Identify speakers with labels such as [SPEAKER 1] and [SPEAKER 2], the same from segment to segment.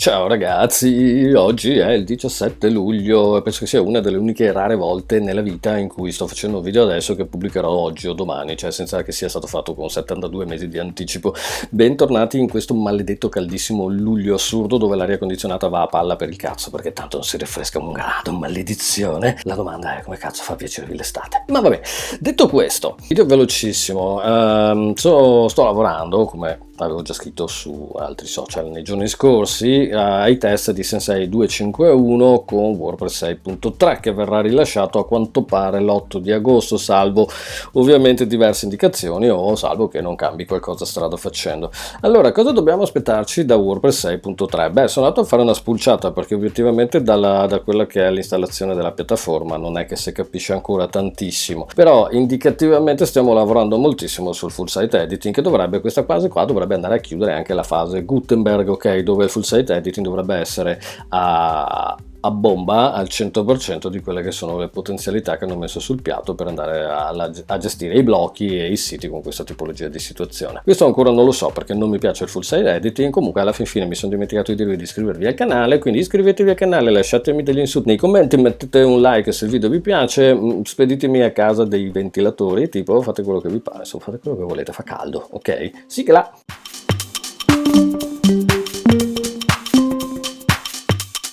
[SPEAKER 1] Ciao ragazzi, oggi è il 17 luglio e penso che sia una delle uniche rare volte nella vita in cui sto facendo un video adesso che pubblicherò oggi o domani, cioè senza che sia stato fatto con 72 mesi di anticipo. Bentornati in questo maledetto caldissimo luglio assurdo dove l'aria condizionata va a palla per il cazzo, perché tanto non si rinfresca un grado, maledizione. La domanda è come cazzo fa piacervi l'estate? Ma vabbè, detto questo, video velocissimo, sto lavorando, come avevo già scritto su altri social nei giorni scorsi, ai test di Sensei 251 con WordPress 6.3 che verrà rilasciato a quanto pare l'8 di agosto, salvo ovviamente diverse indicazioni o salvo che non cambi qualcosa strada facendo. Allora, cosa dobbiamo aspettarci da WordPress 6.3? Beh, sono andato a fare una spulciata perché obiettivamente da quella che è l'installazione della piattaforma non è che si capisce ancora tantissimo, però indicativamente stiamo lavorando moltissimo sul full site editing, che dovrebbe, questa fase qua dovrebbe andare a chiudere anche la fase Gutenberg, ok, dove il full site editing dovrebbe essere a bomba al 100% di quelle che sono le potenzialità che hanno messo sul piatto per andare a gestire i blocchi e i siti con questa tipologia di situazione. Questo ancora non lo so perché non mi piace il full site editing. Comunque alla fine mi sono dimenticato di dirvi di iscrivervi al canale, quindi iscrivetevi al canale, lasciatemi degli input nei commenti, mettete un like se il video vi piace, speditemi a casa dei ventilatori, tipo fate quello che vi pare, insomma, fate quello che volete, fa caldo, ok? Sigla!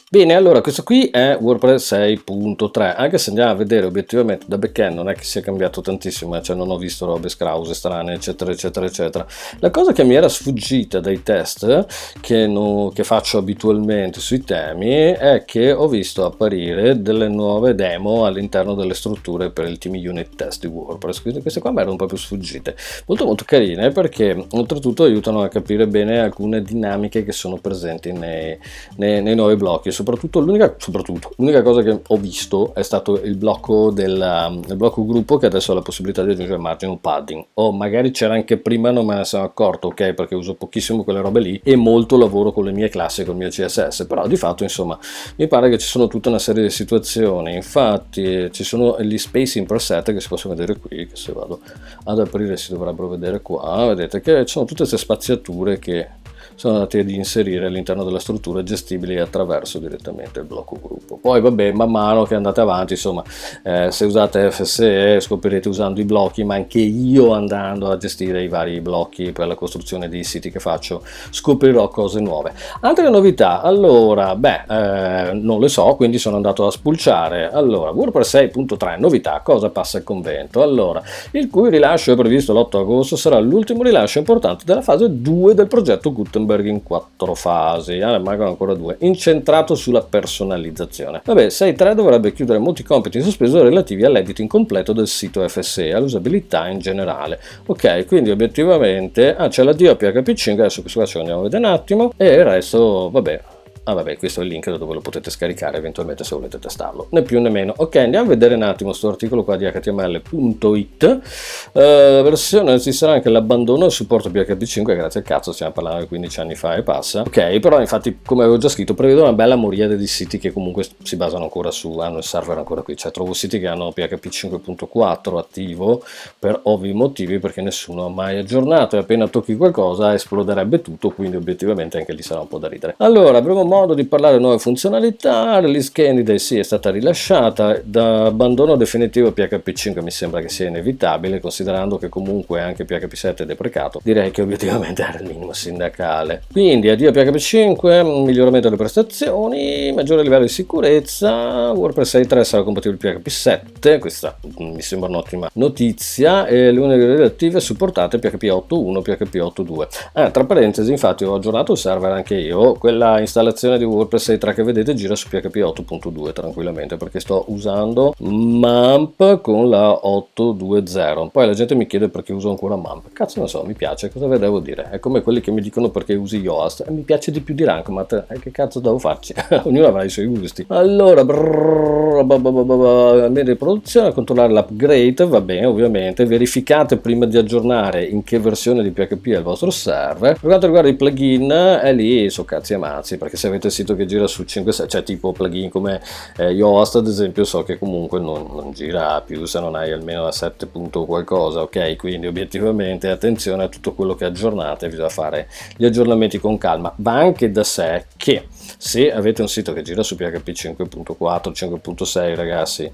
[SPEAKER 1] Bene, allora questo qui è WordPress 6.3, anche se andiamo a vedere obiettivamente da backend non è che sia cambiato tantissimo, cioè non ho visto robe scrause strane eccetera eccetera eccetera. La cosa che mi era sfuggita dai test che faccio abitualmente sui temi è che ho visto apparire delle nuove demo all'interno delle strutture per il team unit test di WordPress, quindi queste qua mi erano proprio sfuggite, molto carine perché oltretutto aiutano a capire bene alcune dinamiche che sono presenti nei nuovi blocchi. Soprattutto l'unica cosa che ho visto è stato il blocco il blocco gruppo, che adesso ha la possibilità di aggiungere margin padding, o magari c'era anche prima, non me ne sono accorto, ok, perché uso pochissimo quelle robe lì e molto lavoro con le mie classi e con il mio CSS, però di fatto insomma mi pare che ci sono tutta una serie di situazioni. Infatti ci sono gli spacing preset che si possono vedere qui, che se vado ad aprire si dovrebbero vedere qua, vedete che ci sono tutte queste spaziature che sono andati ad inserire all'interno della struttura gestibili attraverso direttamente il blocco gruppo. Poi vabbè, man mano che andate avanti, insomma, se usate FSE scoprirete usando i blocchi, ma anche io andando a gestire i vari blocchi per la costruzione dei siti che faccio scoprirò cose nuove. Altre novità, allora, non le so, quindi sono andato a spulciare. Allora, WordPress 6.3, novità, cosa passa il convento? Allora, il cui rilascio è previsto l'8 agosto, sarà l'ultimo rilascio importante della fase 2 del progetto Gutenberg in 4 fasi, mancano ancora 2, incentrato sulla personalizzazione. Vabbè, 6.3 dovrebbe chiudere molti compiti in sospeso relativi all'editing completo del sito FSE, all'usabilità in generale. Ok, quindi obiettivamente c'è l'addio a PHP 5, adesso questo qua ce lo andiamo a vedere un attimo, e il resto, vabbè, questo è il link da dove lo potete scaricare eventualmente se volete testarlo, né più né meno. Ok, andiamo a vedere un attimo questo articolo qua di html.it. Versione, ci sarà anche l'abbandono del supporto PHP 5, grazie al cazzo, stiamo parlando di 15 anni fa e passa. Ok, però infatti, come avevo già scritto, prevedo una bella miriade di siti che comunque si basano ancora hanno il server ancora qui, cioè trovo siti che hanno PHP 5.4 attivo per ovvi motivi, perché nessuno ha mai aggiornato e appena tocchi qualcosa esploderebbe tutto, quindi obiettivamente anche lì sarà un po' da ridere. Allora, avremo modo di parlare di nuove funzionalità. Release candidate sì, è stata rilasciata. Da abbandono definitivo PHP 5 mi sembra che sia inevitabile, considerando che comunque anche PHP 7 è deprecato, direi che obiettivamente era il minimo sindacale. Quindi addio PHP 5, miglioramento delle prestazioni, maggiore livello di sicurezza, WordPress 6.3 sarà compatibile con PHP 7, questa mi sembra un'ottima notizia, e le uniche relative supportate PHP 8.1, PHP 8.2. Tra parentesi, infatti ho aggiornato il server anche io, quella installazione di WordPress 6.3 che vedete gira su PHP 8.2 tranquillamente, perché sto usando MAMP con la 8.2.0. Poi la gente mi chiede perché uso ancora MAMP. Cazzo non so, mi piace, cosa ve devo dire? È come quelli che mi dicono perché usi Yoast. Mi piace di più di Rankmat, che cazzo devo farci? Ognuno avrà i suoi gusti. Allora, media di produzione, controllare l'upgrade, va bene, ovviamente. Verificate prima di aggiornare in che versione di PHP è il vostro server. Per quanto riguarda i plugin, è lì, so cazzi e mazzi, perché se avete il sito che gira su 5-6, cioè tipo plugin come Yoast ad esempio, so che comunque non gira più se non hai almeno la 7 punto qualcosa, ok? Quindi obiettivamente attenzione a tutto quello che aggiornate, bisogna fare gli aggiornamenti con calma. Va anche da sé che se avete un sito che gira su PHP 5.4, 5.6, ragazzi,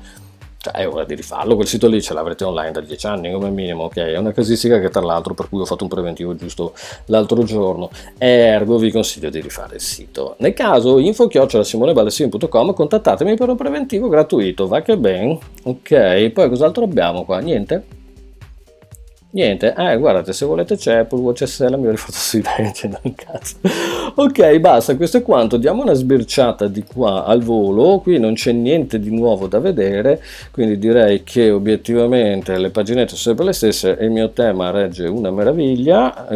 [SPEAKER 1] cioè è ora di rifarlo, quel sito lì ce l'avrete online da 10 anni come minimo, ok? È una casistica che tra l'altro, per cui ho fatto un preventivo giusto l'altro giorno, ergo vi consiglio di rifare il sito. Nel caso info@simoneballesin.com, contattatemi per un preventivo gratuito, va che ben, ok? Poi cos'altro abbiamo qua? Niente? Niente, guardate, se volete c'è Apple Watch SE, la mia rifatto sui denti, non cazzo. Ok, basta, questo è quanto. Diamo una sbirciata di qua al volo. Qui non c'è niente di nuovo da vedere, quindi direi che obiettivamente le paginette sono sempre le stesse e il mio tema regge una meraviglia.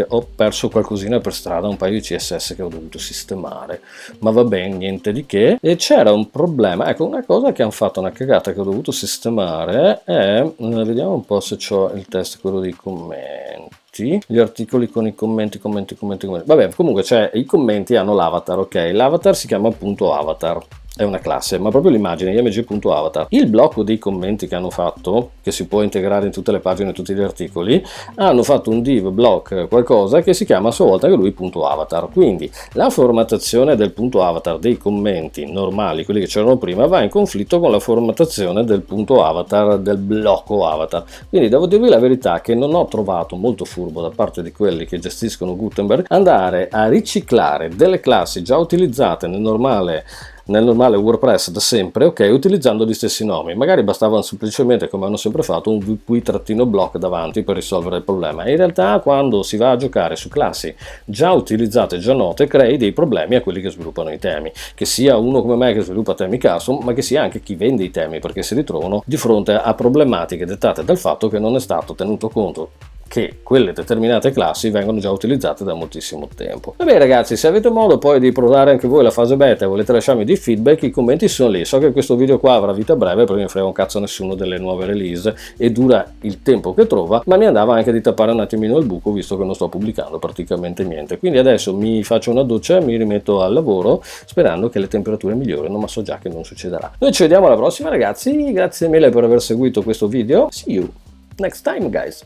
[SPEAKER 1] Ho perso qualcosina per strada, un paio di CSS che ho dovuto sistemare, ma va bene, niente di che. E c'era un problema, ecco, una cosa che hanno fatto, una cagata che ho dovuto sistemare è, vediamo un po' se ho il test dei commenti, gli articoli con i commenti. Vabbè, comunque i commenti hanno l'avatar, ok? L'avatar si chiama appunto avatar, è una classe, ma proprio l'immagine img.avatar. Il blocco dei commenti che hanno fatto, che si può integrare in tutte le pagine, tutti gli articoli, hanno fatto un div block qualcosa che si chiama a sua volta che lui punto avatar. Quindi la formattazione del punto avatar dei commenti normali, quelli che c'erano prima, va in conflitto con la formattazione del punto avatar del blocco avatar. Quindi devo dirvi la verità che non ho trovato molto furbo da parte di quelli che gestiscono Gutenberg andare a riciclare delle classi già utilizzate nel normale WordPress da sempre, ok, utilizzando gli stessi nomi. Magari bastavano semplicemente, come hanno sempre fatto, un wp-block davanti per risolvere il problema. In realtà quando si va a giocare su classi già utilizzate, già note, crei dei problemi a quelli che sviluppano i temi, che sia uno come me che sviluppa temi custom, ma che sia anche chi vende i temi, perché si ritrovano di fronte a problematiche dettate dal fatto che non è stato tenuto conto che quelle determinate classi vengono già utilizzate da moltissimo tempo. Vabbè ragazzi, se avete modo poi di provare anche voi la fase beta e volete lasciarmi dei feedback, i commenti sono lì. So che questo video qua avrà vita breve perché non frega un cazzo a nessuno delle nuove release e dura il tempo che trova, ma mi andava anche di tappare un attimino il buco visto che non sto pubblicando praticamente niente. Quindi adesso mi faccio una doccia e mi rimetto al lavoro sperando che le temperature migliorino, ma so già che non succederà. Noi ci vediamo alla prossima ragazzi, grazie mille per aver seguito questo video. See you next time guys.